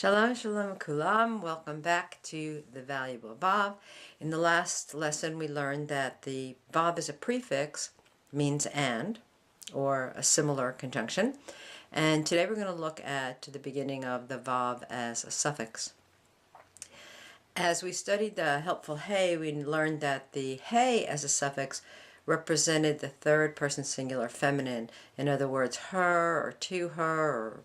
Shalom, shalom, kulam. Welcome back to the Valuable Vav. In the last lesson, we learned that the Vav is a prefix, means and, or a similar conjunction. And today we're going to look at the beginning of the Vav as a suffix. As we studied the helpful hey, we learned that the hey as a suffix represented the third person singular feminine. In other words, her or to her, or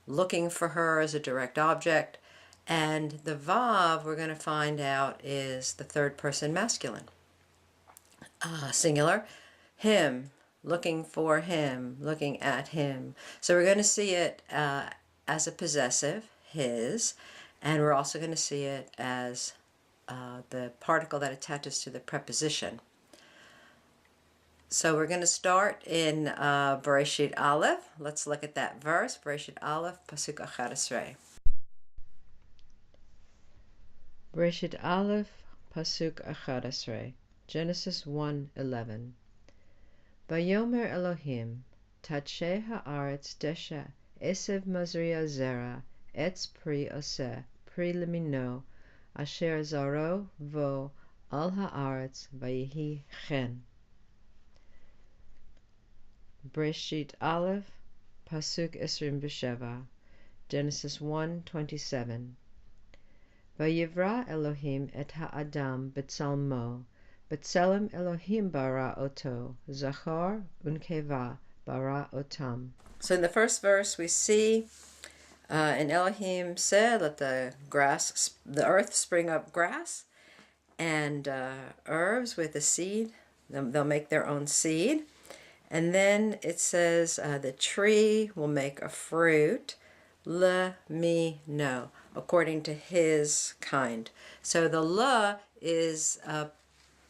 looking for her as a direct object. And the Vav, we're going to find out, is the third person masculine. Singular, him, looking for him, looking at him. So we're going to see it as a possessive, his, and we're also going to see it as the particle that attaches to the preposition. So we're going to start in Bereshit Aleph. Let's look at that verse. Bereshit Aleph, Pasuk 11. Bereshit Aleph, Pasuk 11. Genesis 1:11. Vayomer Elohim, Tadshe haaretz desha, esev mazria zera, etz pri oseh, pri lemino, asher zaro vo al haaretz vayihi chen. Bereshit Aleph, Pasuk 27, Genesis 1:27. Vayivra Elohim et ha'adam b'tzalmo, b'tzelem Elohim bara oto, zachor unkeva bara otam. So in the first verse we see, and Elohim said, let the earth spring up grass and herbs with the seed. They'll make their own seed. And then it says the tree will make a fruit, le mi no, according to his kind. So the le is a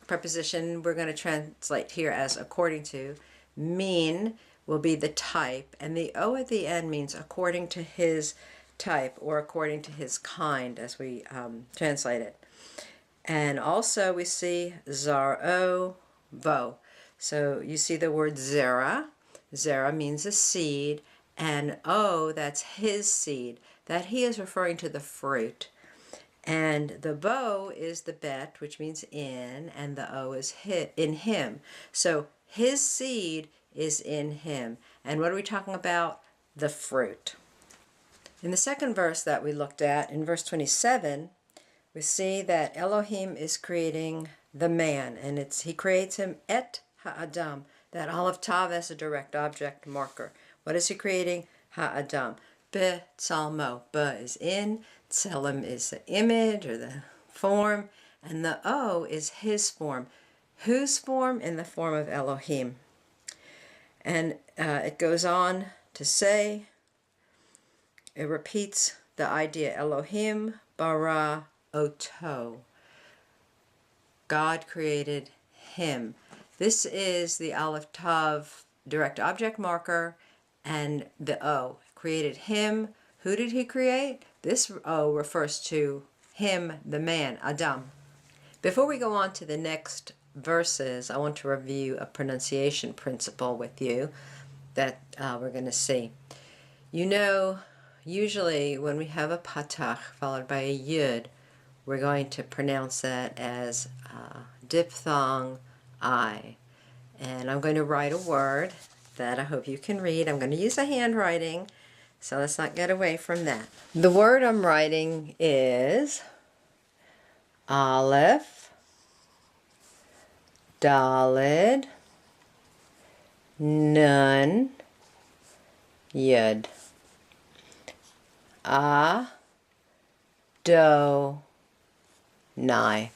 preposition we're going to translate here as according to. Min will be the type, and the o at the end means according to his type or according to his kind as we translate it. And also we see zaro vo. So you see the word zera. Zera means a seed, and o, that's his seed. That he is referring to the fruit. And the bo is the bet, which means in, and the o is in him. So his seed is in him. And what are we talking about? The fruit. In the second verse that we looked at, in verse 27, we see that Elohim is creating the man, and he creates him et ha'adam, that Aleph Tav as a direct object marker. What is he creating? Ha'adam. B'tzalmo. Ba is in, tzelem is the image or the form, and the O is his form. Whose form? In the form of Elohim. And it goes on to say, it repeats the idea, Elohim bara oto. God created him. This is the Aleph Tav direct object marker, and the O created him. Who did he create? This O refers to him, the man, Adam. Before we go on to the next verses, I want to review a pronunciation principle with you that we're going to see. You know, usually when we have a patach followed by a yud, we're going to pronounce that as diphthong I. And I'm going to write a word that I hope you can read. I'm going to use a handwriting, so let's not get away from that. The word I'm writing is Aleph, Daled, Nun, Yud. Do, Nai.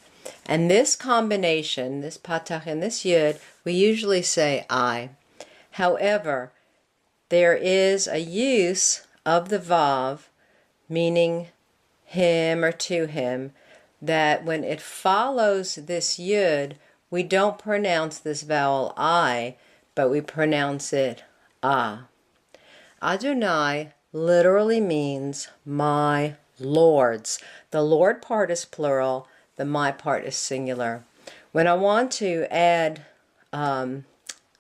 And this combination, this patach and this yud, we usually say I. However, there is a use of the vav, meaning him or to him, that when it follows this yud, we don't pronounce this vowel I, but we pronounce it ah. Adonai literally means my lords. The Lord part is plural, the my part is singular. When I want to add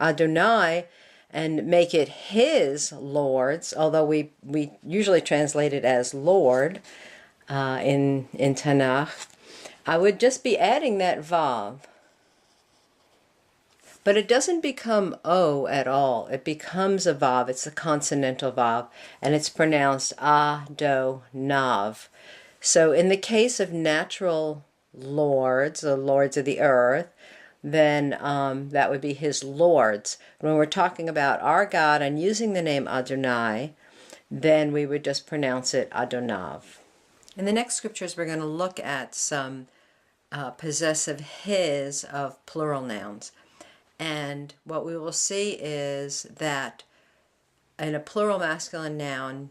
Adonai and make it his lords, although we usually translate it as Lord in Tanakh, I would just be adding that Vav. But it doesn't become O at all. It becomes a Vav. It's a consonantal Vav, and it's pronounced Nav. So in the case of natural lords, the lords of the earth, then that would be his lords. When we're talking about our God and using the name Adonai, then we would just pronounce it Adonav. In the next scriptures, we're going to look at some possessive his of plural nouns. And what we will see is that in a plural masculine noun,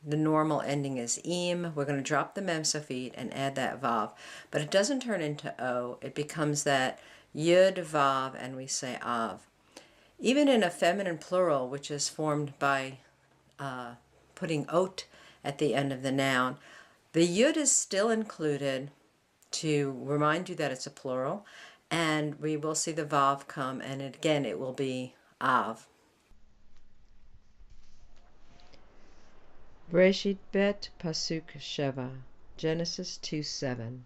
the normal ending is im. We're going to drop the mem sofit and add that vav. But it doesn't turn into o. It becomes that yud vav, and we say av. Even in a feminine plural, which is formed by putting ot at the end of the noun, the yud is still included to remind you that it's a plural. And we will see the vav come, and again it will be av. Breshit bet pasuk sheva, Genesis 2:7.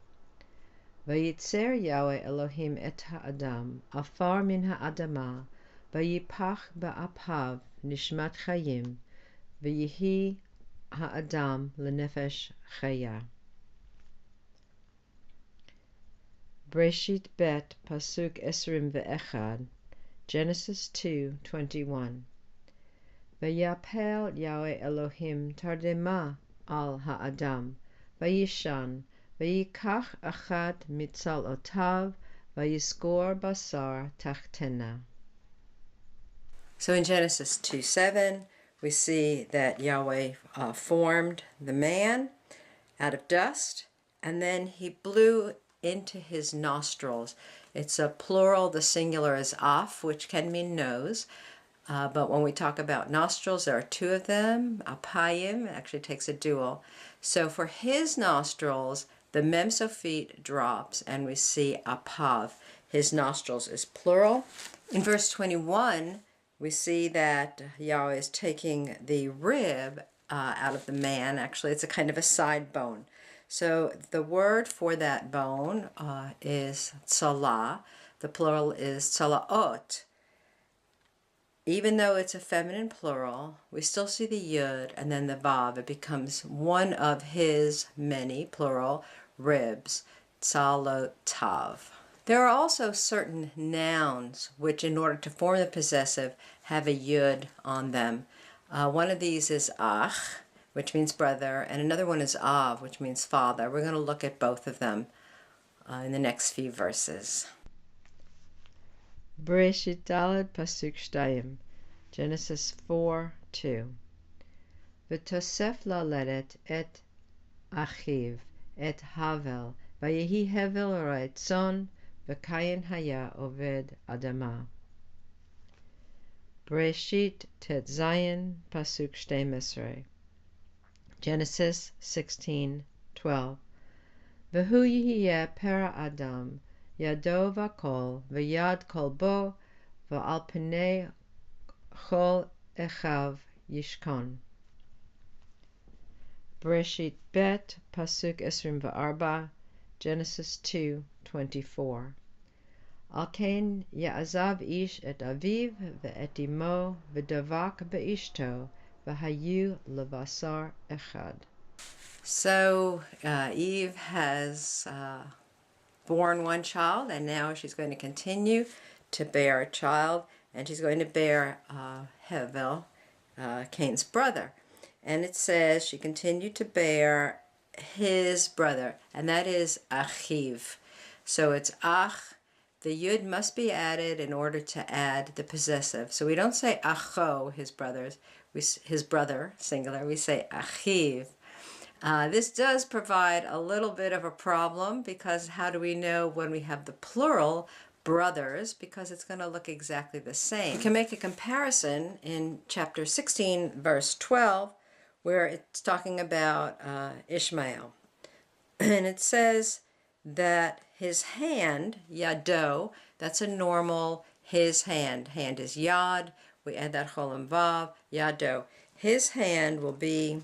Vayitzer Yahweh Elohim et ha'adam, afar min ha'adama, vayipach ba'apav nishmat chayim, vayihi ha'adam lenefesh chaya. Breshit bet pasuk esrim ve'echad, Genesis 2:21. Vayapel Yahweh Elohim tardema al ha'adam, vayishan, vayikach achad mitzalotav, vayiskor basar tachtena. So in Genesis 2:7, we see that Yahweh formed the man out of dust, and then he blew into his nostrils. It's a plural. The singular is af, which can mean nose. But when we talk about nostrils, there are two of them. Apayim actually takes a dual. So for his nostrils, the mem sofit drops, and we see apav. His nostrils is plural. In verse 21, we see that Yahweh is taking the rib out of the man. Actually, it's a kind of a side bone. So the word for that bone is tzalah. The plural is tzalaot. Even though it's a feminine plural, we still see the yud and then the vav. It becomes one of his many, plural, ribs, tzalotav. There are also certain nouns which, in order to form the possessive, have a yud on them. One of these is ach, which means brother, and another one is av, which means father. We're going to look at both of them in the next few verses. Bereshit Daled pasuk shtayim, Genesis 4:2. V'tosef laledet et achiv et Havel, vayehi Hevel ra'etzon, v'kayin haya oved adama. Bereshit tet zayin pasuk shtem-esrei, Genesis 16:12. V'hu yihiyeh pera adam, yado v'kol, v'yad kol bo, v'al pnei chol echav yishkon. Bereshit bet pasuk esrim v'arba, Genesis 2:24. Al ken ya'azav ish et aviv ve'et imo v'davak be'ishto v'hayu levasar echad. So Eve has born one child, and now she's going to continue to bear a child, and she's going to bear Hevel, Cain's brother. And it says she continued to bear his brother, and that is Achiv. So it's Ach. The yud must be added in order to add the possessive. So we don't say Acho, his brother, singular. We say Achiv. This does provide a little bit of a problem, because how do we know when we have the plural brothers? Because it's going to look exactly the same. We can make a comparison in chapter 16, verse 12, where it's talking about Ishmael. And it says that his hand, yado, that's a normal his hand. Hand is yad we add that cholam vav, yado. His hand will be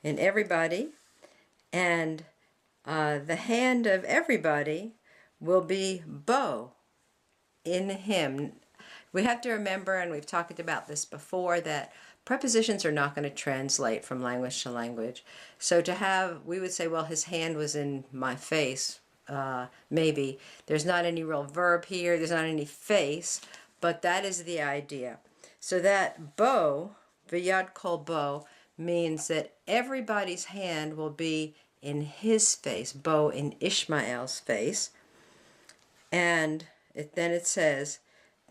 in everybody, and the hand of everybody will be bo, in him. We have to remember, and we've talked about this before, that prepositions are not going to translate from language to language. So to have, we would say, well, his hand was in my face, maybe. There's not any real verb here, there's not any face, but that is the idea. So that bo, v'yad kol bo, means that everybody's hand will be in his face, bo in Ishmael's face, and then it says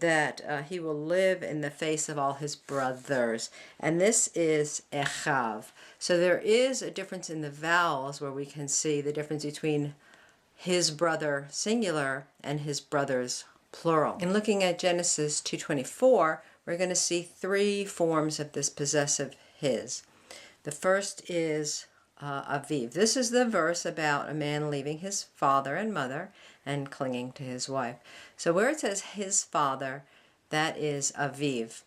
that he will live in the face of all his brothers. And this is echav. So there is a difference in the vowels where we can see the difference between his brother singular and his brothers plural. In looking at Genesis 2:24, we're going to see three forms of this possessive his. The first is aviv. This is the verse about a man leaving his father and mother and clinging to his wife. So where it says his father, that is aviv.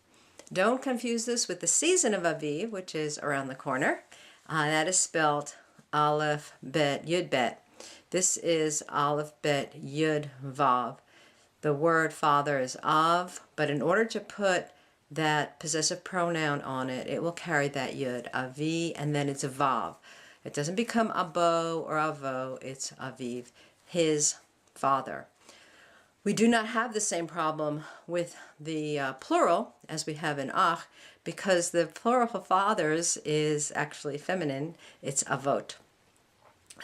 Don't confuse this with the season of aviv, which is around the corner. That is spelled aleph bet yud bet. This is aleph bet yud vav. The word father is av, but in order to put that possessive pronoun on it, it will carry that yud, avi, and then it's a vav. It doesn't become abo or avo, it's aviv, his father. We do not have the same problem with the plural as we have in ach, because the plural for fathers is actually feminine, it's avot.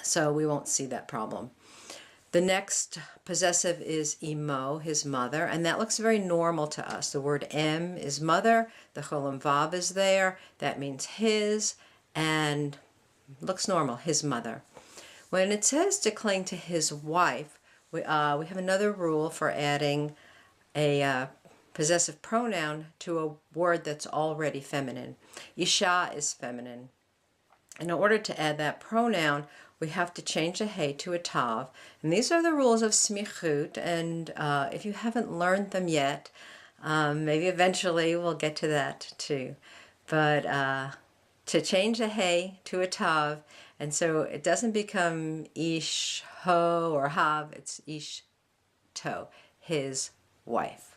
So we won't see that problem. The next possessive is imo, his mother, and that looks very normal to us. The word em is mother, the cholam vav is there, that means his, and looks normal, his mother. When it says to cling to his wife, we have another rule for adding a possessive pronoun to a word that's already feminine. Isha is feminine. In order to add that pronoun, we have to change a hey to a tav. And these are the rules of smichut, and if you haven't learned them yet, maybe eventually we'll get to that too. But to change a hey to a tav, and so it doesn't become ish ho or hav, it's ish to, his wife.